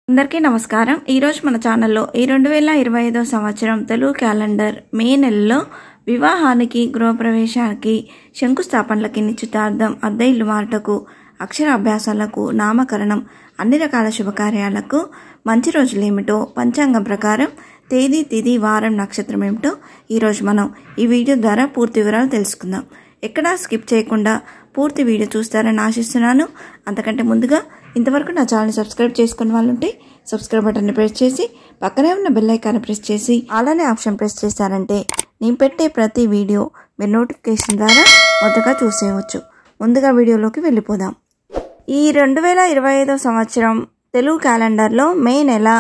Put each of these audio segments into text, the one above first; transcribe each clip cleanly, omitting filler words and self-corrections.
అందరికీ నమస్కారం। ఈ రోజు మన ఛానల్లో ఈ 2025 సంవత్సరం తెలుగు క్యాలెండర్ మే నెలలో వివాహానికి, గృహప్రవేశానికి, శంకుస్థాపనలకి, నిశ్చితార్థం, అద్దె ఇల్లు మారుటకు, అక్షరాభ్యాసాలకు, నామకరణం, అన్ని రకాల శుభకార్యాలకు మంచి రోజులు ఏమిటో, పంచాంగం ప్రకారం తేదీ, తిథి, వారం, నక్షత్రం ఏమిటో ఈరోజు మనం ఈ వీడియో ద్వారా పూర్తి వివరాలు తెలుసుకుందాం। ఎక్కడా స్కిప్ చేయకుండా పూర్తి వీడియో చూస్తారని ఆశిస్తున్నాను। అంతకంటే ముందుగా ఇంతవరకు నా ఛానల్ సబ్స్క్రైబ్ చేసుకున్న వాళ్ళు ఉంటే సబ్స్క్రైబ్ బటన్ని ప్రెస్ చేసి పక్కనే ఉన్న బెల్ ఐకాన్ ప్రెస్ చేసి ఆల్ అనే ఆప్షన్ ప్రెస్ చేశారంటే నేను పెట్టే ప్రతి వీడియో మీరు నోటిఫికేషన్ ద్వారా మొదటగా చూసేయవచ్చు। ముందుగా వీడియోలోకి వెళ్ళిపోదాం। ఈ 2025 సంవత్సరం తెలుగు క్యాలెండర్లో మే నెల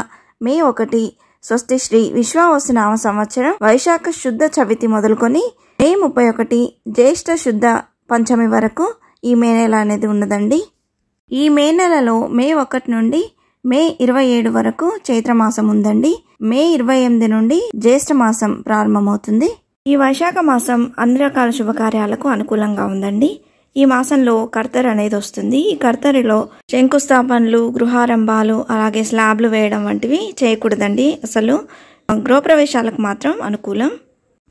మే 1 స్వస్తి శ్రీ విశ్వావసునామ సంవత్సరం వైశాఖ శుద్ధ చవితి మొదలుకొని మే 31 జ్యేష్ఠ శుద్ధ పంచమి వరకు ఈ మే నెల అనేది ఉన్నదండి। ఈ మే నెలలో మే 1 నుండి మే 27 వరకు చైత్రమాసం ఉందండి। మే 28 నుండి జ్యేష్ఠ మాసం ప్రారంభమవుతుంది। ఈ వైశాఖ మాసం అన్ని రకాల శుభకార్యాలకు అనుకూలంగా ఉందండి। ఈ మాసంలో కర్తరి అనేది వస్తుంది। ఈ కర్తరిలో శంకుస్థాపనలు, గృహారంభాలు, అలాగే స్లాబ్లు వేయడం వంటివి చేయకూడదండి। అసలు గృహప్రవేశాలకు మాత్రం అనుకూలం।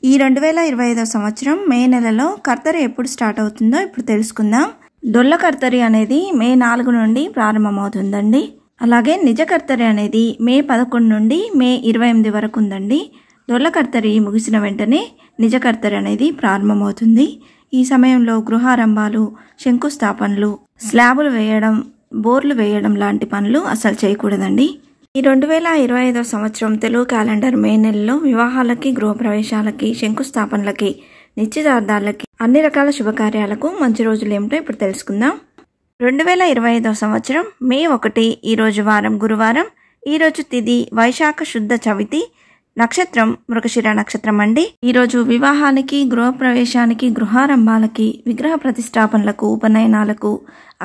ఈ 2025 సంవత్సరం మే నెలలో కర్తరి ఎప్పుడు స్టార్ట్ అవుతుందో ఇప్పుడు తెలుసుకుందాం। డొల్ల కర్తరి అనేది మే 4 నుండి ప్రారంభమవుతుందండి। అలాగే నిజ కర్తరి అనేది మే 11 నుండి మే 28 వరకు ఉందండి। డొల్ల కర్తరి ముగిసిన వెంటనే నిజ కర్తరి అనేది ప్రారంభమవుతుంది। ఈ సమయంలో గృహారంభాలు, శంకుస్థాపనలు, స్లాబులు వేయడం, బోర్లు వేయడం లాంటి పనులు అసలు చేయకూడదండి। ఈ 2025 సంవత్సరం తెలుగు క్యాలెండర్ మే నెలలో వివాహాలకి, గృహప్రవేశాలకి, శంకుస్థాపనలకి, నిశ్చితార్థాలకి, అన్ని రకాల శుభకార్యాలకు మంచి రోజులు ఏమిటో ఇప్పుడు తెలుసుకుందాం। 2025 సంవత్సరం మే 1 ఈరోజు వారం గురువారం, ఈరోజు తిథి వైశాఖ శుద్ధ చవితి, నక్షత్రం మృగశిర నక్షత్రం అండి। ఈరోజు వివాహానికి, గృహప్రవేశానికి, గృహారంభాలకి, విగ్రహ ప్రతిష్టాపనలకు, ఉపనయనాలకు,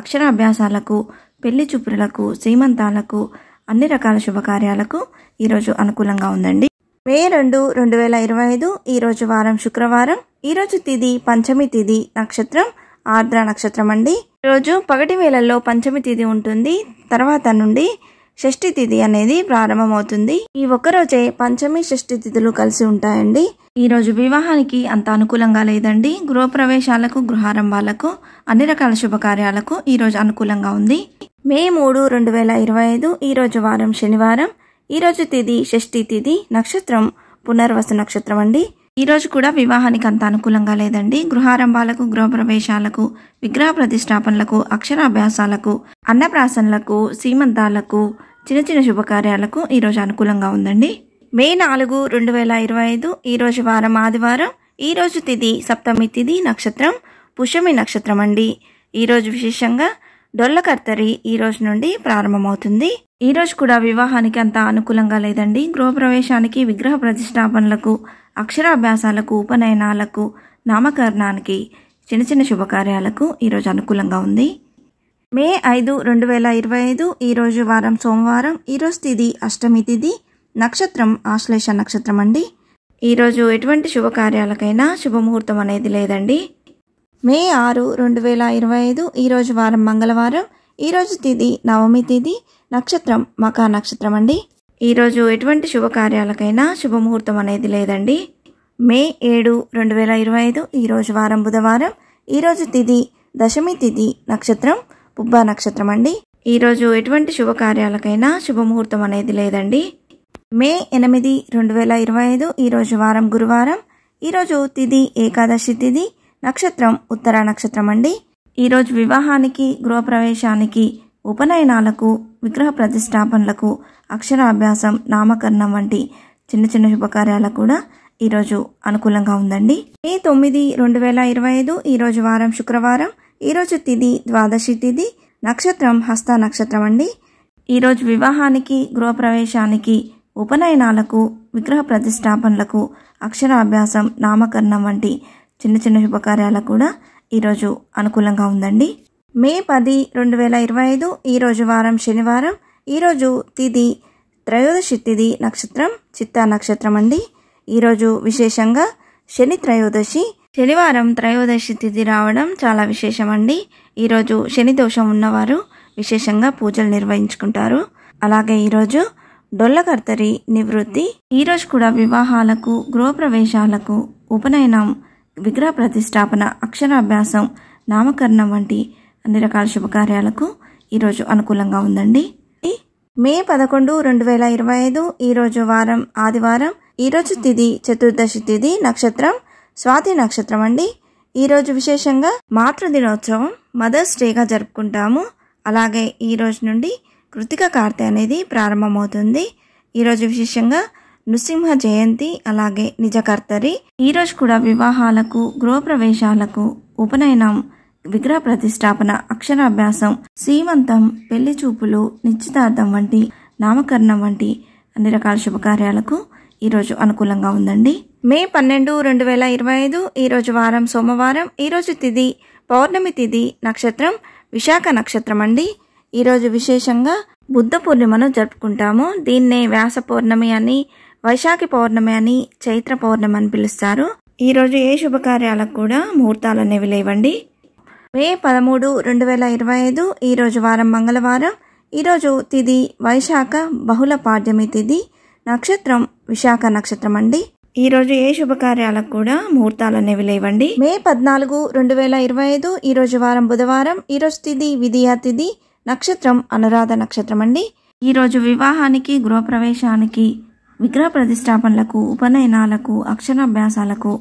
అక్షరాభ్యాసాలకు, పెళ్లి చూపులకు, సీమంతాలకు, అన్ని రకాల శుభకార్యాలకు ఈరోజు అనుకూలంగా ఉందండి। మే 2 2025 ఈరోజు వారం శుక్రవారం, ఈరోజు తిథి పంచమి తిథి, నక్షత్రం ఆర్ద్ర నక్షత్రం అండి। ఈరోజు పగటి వేళల్లో పంచమి తిథి ఉంటుంది, తర్వాత నుండి షష్ఠి తిథి అనేది ప్రారంభమవుతుంది। ఈ ఒక్కరోజే పంచమి, షష్ఠి తిథులు కలిసి ఉంటాయండి। ఈరోజు వివాహానికి అంత అనుకూలంగా లేదండి। గృహప్రవేశాలకు, గృహారంభాలకు, అన్ని రకాల శుభకార్యాలకు ఈరోజు అనుకూలంగా ఉంది। మే 3 2025 ఈరోజు వారం శనివారం, ఈరోజు తిథి షష్ఠి తిథి, నక్షత్రం పునర్వసు నక్షత్రం అండి। ఈరోజు కూడా వివాహానికి అంత అనుకూలంగా లేదండి। గృహారంభాలకు, గృహప్రవేశాలకు, విగ్రహ ప్రతిష్టాపనలకు, అక్షరాభ్యాసాలకు, అన్నప్రాసనలకు, సీమంతాలకు, చిన్న చిన్న శుభకార్యాలకు ఈరోజు అనుకూలంగా ఉందండి। మే 4 2025 ఈరోజు వారం ఆదివారం, ఈరోజు తిథి సప్తమి తిథి, నక్షత్రం పుష్యమి నక్షత్రం అండి। ఈరోజు విశేషంగా డొల్ల కర్తరి ఈ రోజు నుండి ప్రారంభమవుతుంది। ఈ రోజు కూడా వివాహానికి అంత అనుకూలంగా లేదండి। గృహప్రవేశానికి, విగ్రహ ప్రతిష్టాపనలకు, అక్షరాభ్యాసాలకు, ఉపనయనాలకు, నామకరణానికి, చిన్న చిన్న శుభకార్యాలకు ఈరోజు అనుకూలంగా ఉంది। మే 5 2025 ఈరోజు వారం సోమవారం, ఈరోజు తిథి అష్టమి తిథి, నక్షత్రం ఆశ్లేష నక్షత్రం అండి। ఈరోజు ఎటువంటి శుభకార్యాలకైనా శుభముహూర్తం అనేది లేదండి। మే 6 2025 ఈరోజు వారం మంగళవారం, ఈరోజు తిథి నవమి తిథి, నక్షత్రం మకా నక్షత్రం అండి। ఈరోజు ఎటువంటి శుభకార్యాలకైనా శుభముహూర్తం అనేది లేదండి। మే 7 2025 ఈరోజు వారం బుధవారం, ఈరోజు తిథి దశమి తిథి, నక్షత్రం పుబ్బ నక్షత్రం అండి। ఈరోజు ఎటువంటి శుభకార్యాలకైనా శుభముహూర్తం అనేది లేదండి। మే 8 2025 ఈరోజు వారం గురువారం, ఈరోజు తిథి ఏకాదశి తిథి, నక్షత్రం ఉత్తర నక్షత్రం అండి। ఈరోజు వివాహానికి, గృహప్రవేశానికి, ఉపనయనాలకు, విగ్రహ ప్రతిష్టాపనలకు, అక్షరాభ్యాసం, నామకరణం వంటి చిన్న చిన్న శుభకార్యాలకు కూడా ఈరోజు అనుకూలంగా ఉందండి। మే 9 2025 ఈరోజు వారం శుక్రవారం, ఈరోజు తిథి ద్వాదశి తిథి, నక్షత్రం హస్త నక్షత్రం అండి। ఈరోజు వివాహానికి, గృహప్రవేశానికి, ఉపనయనాలకు, విగ్రహ ప్రతిష్టాపనలకు, అక్షరాభ్యాసం, నామకరణం వంటి చిన్న చిన్న శుభకార్యాలకు కూడా ఈరోజు అనుకూలంగా ఉందండి। మే 10 2025 ఈరోజు వారం శనివారం, ఈరోజు తిథి త్రయోదశి తిథి, నక్షత్రం చిత్తా నక్షత్రం అండి। ఈరోజు విశేషంగా శని త్రయోదశి, శనివారం త్రయోదశి తిథి రావడం చాలా విశేషం అండి। ఈరోజు శని దోషం ఉన్నవారు విశేషంగా పూజలు నిర్వహించుకుంటారు। అలాగే ఈరోజు డొల్లకర్తరి నివృత్తి. ఈరోజు కూడా వివాహాలకు, గృహప్రవేశాలకు, ఉపనయనం, విగ్రహ ప్రతిష్టాపన, అక్షరాభ్యాసం, నామకరణం వంటి అన్ని రకాల శుభకార్యాలకు ఈరోజు అనుకూలంగా ఉందండి. మే 11, 2025 ఈరోజు వారం ఆదివారం. ఈరోజు తిథి చతుర్దశి తిథి, నక్షత్రం స్వాతి నక్షత్రం అండి. ఈరోజు విశేషంగా మాతృదినోత్సవం, మదర్స్ డేగా జరుపుకుంటాము. అలాగే ఈ రోజు నుండి కృతిక కార్తె అనేది ప్రారంభమవుతుంది. ఈరోజు విశేషంగా నృసింహ జయంతి, అలాగే నిజకర్తరి. ఈరోజు కూడా వివాహాలకు, గృహప్రవేశాలకు, ఉపనయనం, విగ్రహ ప్రతిష్టాపన, అక్షరాభ్యాసం, సీమంతం, పెళ్లి చూపులు, నిశ్చితార్థం వంటి, నామకరణం వంటి అన్ని రకాల శుభకార్యాలకు ఈరోజు అనుకూలంగా ఉందండి. మే 12, 2025 ఈరోజు వారం సోమవారం. ఈరోజు తిథి పౌర్ణమి తిథి, నక్షత్రం విశాఖ నక్షత్రం అండి. ఈరోజు విశేషంగా బుద్ధ పూర్ణిమను జరుపుకుంటాము. దీన్నే వ్యాస పౌర్ణమి అని, వైశాఖి పౌర్ణమి అని, చైత్ర పౌర్ణమి అని పిలుస్తారు. ఈరోజు ఏ శుభకార్యాలకు కూడా ముహూర్తాలు అనేవి లేవండి. మే 13, 2025 ఈరోజు వారం మంగళవారం. ఈరోజు తిథి వైశాఖ బహుళ పాడ్యమి తిథి, నక్షత్రం విశాఖ నక్షత్రం అండి. ఈరోజు ఏ శుభకార్యాలకు కూడా ముహూర్తాలు అనేవి లేవండి. మే 14, 2025 ఈరోజు వారం బుధవారం. ఈరోజు తిథి విధియ తిథి, నక్షత్రం అనురాధ నక్షత్రం అండి. ఈరోజు వివాహానికి, గృహప్రవేశానికి, విగ్రహ ప్రతిష్టాపనలకు, ఉపనయనాలకు, అక్షరాభ్యాసాలకు,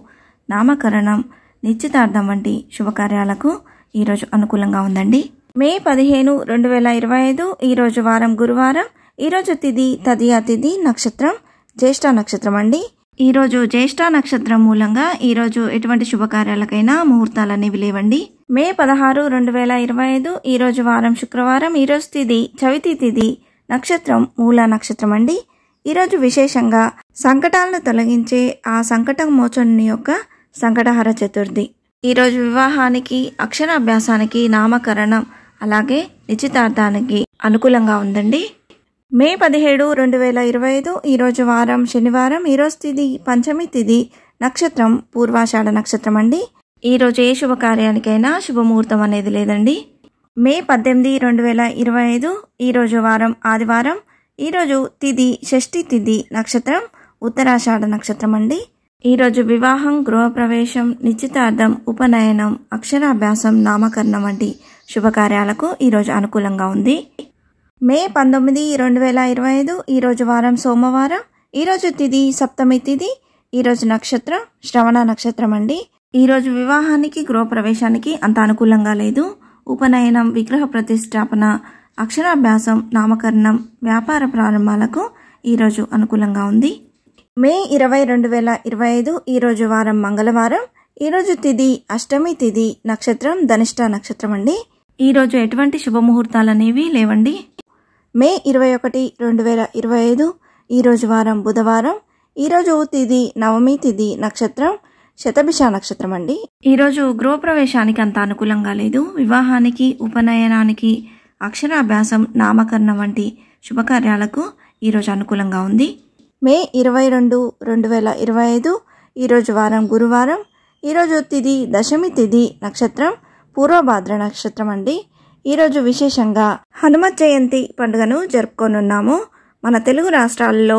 నామకరణం, నిశ్చితార్థం వంటి శుభకార్యాలకు ఈరోజు అనుకూలంగా ఉందండి. మే 15, 2025 ఈరోజు వారం గురువారం. ఈరోజు తిథి తదియ తిథి, నక్షత్రం జ్యేష్ఠ నక్షత్రం అండి. ఈరోజు జ్యేష్ఠ నక్షత్రం మూలంగా ఈరోజు ఎటువంటి శుభకార్యాలకైనా ముహూర్తాలు అనేవి లేవండి. మే 16, 2025 ఈరోజు వారం శుక్రవారం. ఈరోజు తిథి చవితి తిథి, నక్షత్రం మూల నక్షత్రం అండి. ఈరోజు విశేషంగా సంకటాలను తొలగించే ఆ సంకట మోచనుని యొక్క సంకటహర చతుర్థి. ఈరోజు వివాహానికి, అక్షరాభ్యాసానికి, నామకరణం, అలాగే నిశ్చితార్థానికి అనుకూలంగా ఉందండి. మే 17, 2025 ఈరోజు వారం శనివారం. ఈరోజు తిథి పంచమి తిథి, నక్షత్రం పూర్వాషాఢ నక్షత్రం అండి. ఈరోజు ఏ శుభకార్యానికైనా శుభముహూర్తం అనేది లేదండి. మే 18, 2025 ఈరోజు వారం ఆదివారం. ఈరోజు తిథి షష్ఠి తిథి, నక్షత్రం ఉత్తరాషాఢ నక్షత్రం అండి. ఈరోజు వివాహం, గృహప్రవేశం, నిశ్చితార్థం, ఉపనయనం, అక్షరాభ్యాసం, నామకరణం వంటి శుభకార్యాలకు ఈరోజు అనుకూలంగా ఉంది. మే 19, 2025 ఈరోజు వారం సోమవారం. ఈరోజు తిథి సప్తమి తిథి, ఈరోజు నక్షత్రం శ్రవణ నక్షత్రం అండి. ఈరోజు వివాహానికి, గృహప్రవేశానికి అంత అనుకూలంగా లేదు. ఉపనయనం, విగ్రహ ప్రతిష్టాపన, అక్షరాభ్యాసం, నామకరణం, వ్యాపార ప్రారంభాలకు ఈరోజు అనుకూలంగా ఉంది. మే 20, 2025 ఈరోజు వారం మంగళవారం. ఈరోజు తిథి అష్టమి తిథి, నక్షత్రం ధనిష్ట నక్షత్రం అండి. ఈరోజు ఎటువంటి శుభముహూర్తాలు అనేవి లేవండి. మే 21, 2025 ఈరోజు వారం బుధవారం. ఈరోజు తిథి నవమి తిథి, నక్షత్రం శతభిష నక్షత్రం అండి. ఈరోజు గృహప్రవేశానికి అంత అనుకూలంగా లేదు. వివాహానికి, ఉపనయనానికి, అక్షరాభ్యాసం, నామకరణం వంటి శుభకార్యాలకు ఈరోజు అనుకూలంగా ఉంది. మే 22, 2025 ఈరోజు వారం గురువారం. ఈరోజు తిథి దశమి తిథి, నక్షత్రం పూర్వభాద్ర నక్షత్రం అండి. ఈరోజు విశేషంగా హనుమత్ జయంతి పండుగను జరుపుకోనున్నాము. మన తెలుగు రాష్ట్రాల్లో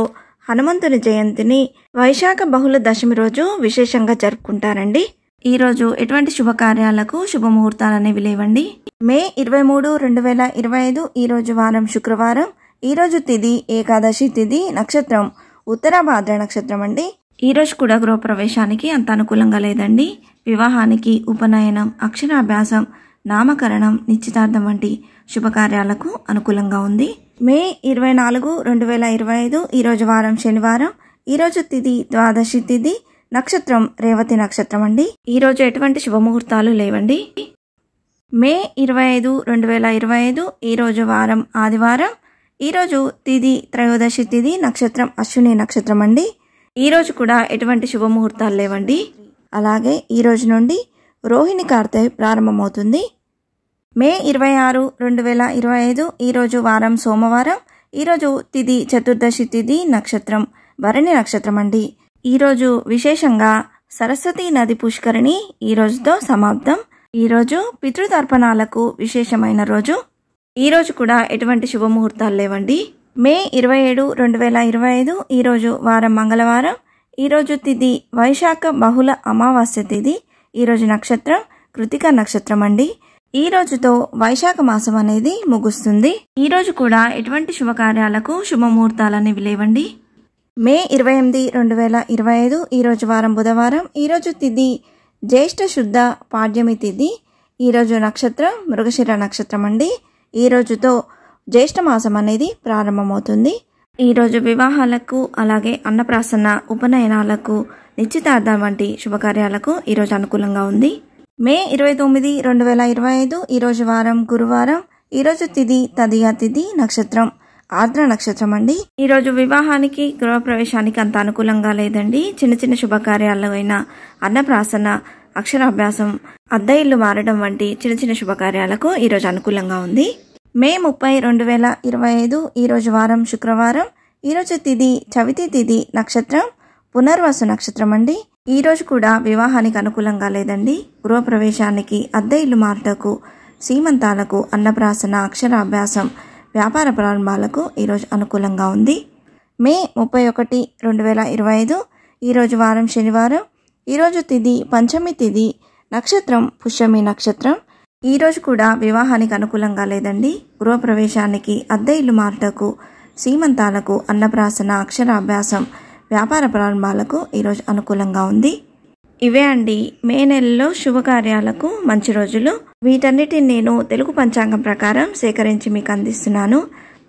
హనుమంతుని జయంతిని వైశాఖ బహుళ దశమి రోజు విశేషంగా జరుపుకుంటారండి. ఈరోజు ఎటువంటి శుభకార్యాలకు శుభముహూర్తాలు అనేవి లేవండి. మే 23, 2025 ఈరోజు వారం శుక్రవారం. ఈరోజు తిథి ఏకాదశి తిథి, నక్షత్రం ఉత్తరాభాద్ర నక్షత్రం అండి. ఈరోజు కూడా గృహప్రవేశానికి అంత అనుకూలంగా లేదండి. వివాహానికి, ఉపనయనం, అక్షరాభ్యాసం, నామకరణం, నిశ్చితార్థం వంటి శుభకార్యాలకు అనుకూలంగా ఉంది. మే 24, 2025 ఈరోజు వారం శనివారం. ఈరోజు తిథి ద్వాదశి తిథి, నక్షత్రం రేవతి నక్షత్రం అండి. ఈరోజు ఎటువంటి శుభముహూర్తాలు లేవండి. మే 25, 2025 ఈరోజు వారం ఆదివారం. ఈరోజు తిథి త్రయోదశి తిథి, నక్షత్రం అశ్విని నక్షత్రం అండి. ఈరోజు కూడా ఎటువంటి శుభముహూర్తాలు లేవండి. అలాగే ఈరోజు నుండి రోహిణి కార్తె ప్రారంభమవుతుంది. మే 26, 2025 ఈరోజు వారం సోమవారం. ఈరోజు తిథి చతుర్దశి తిథి, నక్షత్రం భరణి నక్షత్రం అండి. ఈరోజు విశేషంగా సరస్వతి నది పుష్కరిణి ఈ రోజుతో సమాప్తం. ఈరోజు పితృతర్పణాలకు విశేషమైన రోజు. ఈరోజు కూడా ఎటువంటి శుభముహూర్తాలు లేవండి. మే 27, 2025 ఈరోజు వారం మంగళవారం. ఈరోజు తిథి వైశాఖ బహుళ అమావాస్య తిథి. ఈరోజు నక్షత్రం కృతిక నక్షత్రం అండి. ఈ రోజుతో వైశాఖ మాసం అనేది ముగుస్తుంది. ఈ రోజు కూడా ఎటువంటి శుభకార్యాలకు శుభముహూర్తాలనేవి లేవండి. మే 28, 2025 ఈరోజు వారం బుధవారం. ఈరోజు తిథి జ్యేష్ఠ శుద్ధ పాడ్యమి తిథి. ఈరోజు నక్షత్రం మృగశిర నక్షత్రం అండి. ఈ రోజుతో జ్యేష్ఠ మాసం అనేది ప్రారంభమవుతుంది. ఈరోజు వివాహాలకు అలాగే అన్నప్రాసన, ఉపనయనాలకు, నిశ్చితార్థం వంటి శుభకార్యాలకు ఈరోజు అనుకూలంగా ఉంది. మే 29, 2025 ఈరోజు వారం గురువారం. ఈరోజు తిథి తదియా తిథి, నక్షత్రం ఆర్ద్ర నక్షత్రం అండి. ఈరోజు వివాహానికి, గృహప్రవేశానికి అంత అనుకూలంగా లేదండి. చిన్న చిన్న శుభకార్యాలు అయిన అన్నప్రాసన, అక్షరాభ్యాసం, అద్దె ఇల్లు మారడం వంటి చిన్న చిన్న శుభకార్యాలకు ఈరోజు అనుకూలంగా ఉంది. మే 30, 2025 ఈరోజు వారం శుక్రవారం. ఈరోజు తిథి చవితి తిథి, నక్షత్రం పునర్వసు నక్షత్రం అండి. ఈ రోజు కూడా వివాహానికి అనుకూలంగా లేదండి. గృహప్రవేశానికి, అద్దె ఇల్లు మారుటకు, సీమంతాలకు, అన్నప్రాసన, అక్షరాభ్యాసం, వ్యాపార ప్రారంభాలకు ఈరోజు అనుకూలంగా ఉంది. మే 31, 2025 ఈరోజు వారం శనివారం. ఈరోజు తిథి పంచమి తిథి, నక్షత్రం పుష్యమి నక్షత్రం. ఈ రోజు కూడా వివాహానికి అనుకూలంగా లేదండి. గృహప్రవేశానికి, అద్దె ఇల్లు మారుటకు, సీమంతాలకు, అన్నప్రాసన, అక్షరాభ్యాసం, వ్యాపార ప్రారంభాలకు ఈరోజు అనుకూలంగా ఉంది. ఇవే అండి మే నెలలో శుభకార్యాలకు మంచి రోజులు. వీటన్నిటిని నేను తెలుగు పంచాంగం ప్రకారం సేకరించి మీకు అందిస్తున్నాను.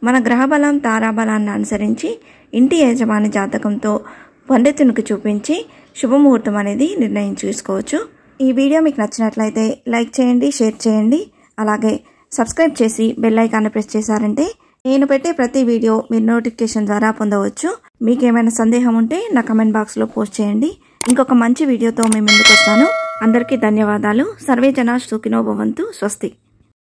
మన గ్రహబలం, తారాబలాన్ని అనుసరించి ఇంటి యజమాని జాతకంతో పండితునికి చూపించి శుభముహూర్తం అనేది నిర్ణయించుకోవచ్చు. ఈ వీడియో మీకు నచ్చినట్లయితే లైక్ చేయండి, షేర్ చేయండి, అలాగే సబ్స్క్రైబ్ చేసి బెల్ ఐకాన్ని ప్రెస్ చేశారంటే నేను పెట్టే ప్రతి వీడియో మీరు నోటిఫికేషన్ ద్వారా పొందవచ్చు. మీకు ఏమైనా సందేహం ఉంటే నా కమెంట్ బాక్స్లో పోస్ట్ చేయండి. ఇంకొక మంచి వీడియోతో మేము ముందుకు వస్తాను. అందరికీ ధన్యవాదాలు. సర్వే జనా సుఖినో భవంతు. స్వస్తి.